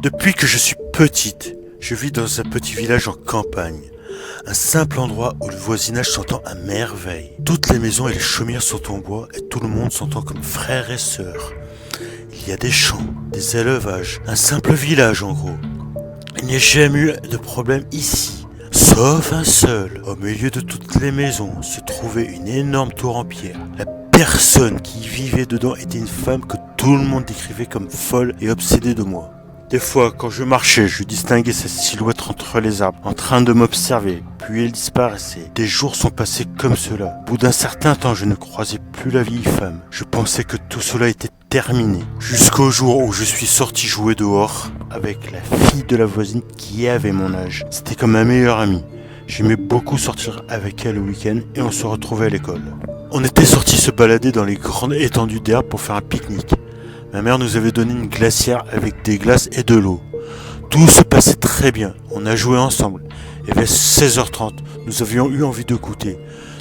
Depuis que je suis petite, je vis dans un petit village en campagne. Un simple endroit où le voisinage s'entend à merveille. Toutes les maisons et les chaumières sont en bois et tout le monde s'entend comme frères et sœurs. Il y a des champs, des élevages, un simple village en gros. Il n'y a jamais eu de problème ici, sauf un seul. Au milieu de toutes les maisons se trouvait une énorme tour en pierre. La personne qui vivait dedans était une femme que tout le monde décrivait comme folle et obsédée de moi. Des fois, quand je marchais, je distinguais sa silhouette entre les arbres, en train de m'observer, puis elle disparaissait. Des jours sont passés comme cela. Au bout d'un certain temps, je ne croisais plus la vieille femme. Je pensais que tout cela était terminé. Jusqu'au jour où je suis sorti jouer dehors avec la fille de la voisine qui avait mon âge. C'était comme ma meilleure amie. J'aimais beaucoup sortir avec elle le week-end et on se retrouvait à l'école. On était sortis se balader dans les grandes étendues d'herbe pour faire un pique-nique. Ma mère nous avait donné une glacière avec des glaces et de l'eau. Tout se passait très bien. On a joué ensemble. Et vers 16h30, nous avions eu envie de goûter.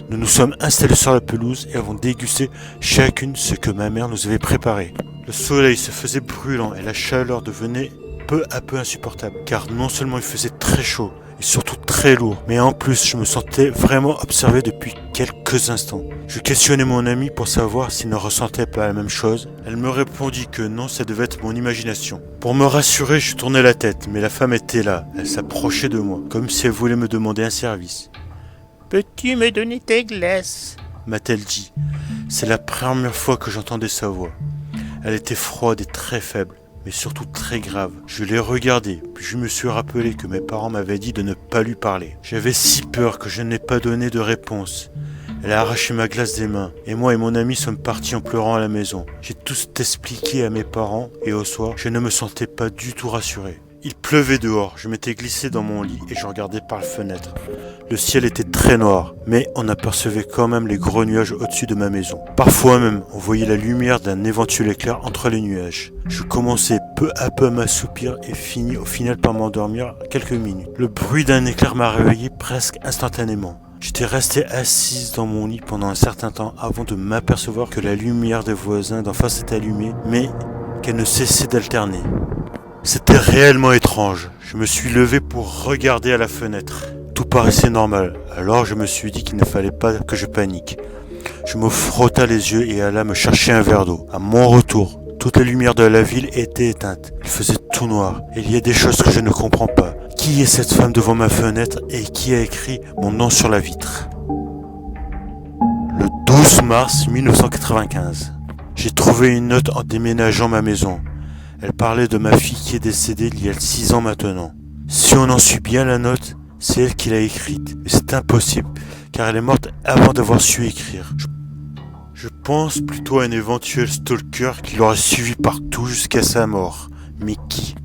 Nous nous sommes installés sur la pelouse et avons dégusté chacune ce que ma mère nous avait préparé. Le soleil se faisait brûlant et la chaleur devenait peu à peu insupportable. Car non seulement il faisait très chaud, et surtout très lourd, mais en plus je me sentais vraiment observé depuis quelques instants. Je questionnais mon amie pour savoir s'il ne ressentait pas la même chose. Elle me répondit que non, ça devait être mon imagination. Pour me rassurer, je tournais la tête, mais la femme était là. Elle s'approchait de moi, comme si elle voulait me demander un service. « Peux-tu me donner tes glaces ?» m'a-t-elle dit. C'est la première fois que j'entendais sa voix. Elle était froide et très faible, mais surtout très grave. Je l'ai regardée, puis je me suis rappelé que mes parents m'avaient dit de ne pas lui parler. J'avais si peur que je n'ai pas donné de réponse. Elle a arraché ma glace des mains, et moi et mon ami sommes partis en pleurant à la maison. J'ai tout expliqué à mes parents, et au soir, je ne me sentais pas du tout rassuré. Il pleuvait dehors, je m'étais glissé dans mon lit et je regardais par la fenêtre. Le ciel était très noir, mais on apercevait quand même les gros nuages au-dessus de ma maison. Parfois même, on voyait la lumière d'un éventuel éclair entre les nuages. Je commençais peu à peu à m'assoupir et finis au final par m'endormir quelques minutes. Le bruit d'un éclair m'a réveillé presque instantanément. J'étais resté assise dans mon lit pendant un certain temps avant de m'apercevoir que la lumière des voisins d'en face était allumée, mais qu'elle ne cessait d'alterner. C'était réellement étrange. Je me suis levé pour regarder à la fenêtre. Tout paraissait normal, alors je me suis dit qu'il ne fallait pas que je panique. Je me frotta les yeux et alla me chercher un verre d'eau. À mon retour, toutes les lumières de la ville étaient éteintes. Il faisait tout noir. Et il y a des choses que je ne comprends pas. Qui est cette femme devant ma fenêtre et qui a écrit mon nom sur la vitre ? Le 12 mars 1995. J'ai trouvé une note en déménageant ma maison. Elle parlait de ma fille qui est décédée il y a 6 ans maintenant. Si on en suit bien la note, c'est elle qui l'a écrite. Mais c'est impossible, car elle est morte avant d'avoir su écrire. Je pense plutôt à un éventuel stalker qui l'aurait suivi partout jusqu'à sa mort. Mais qui ?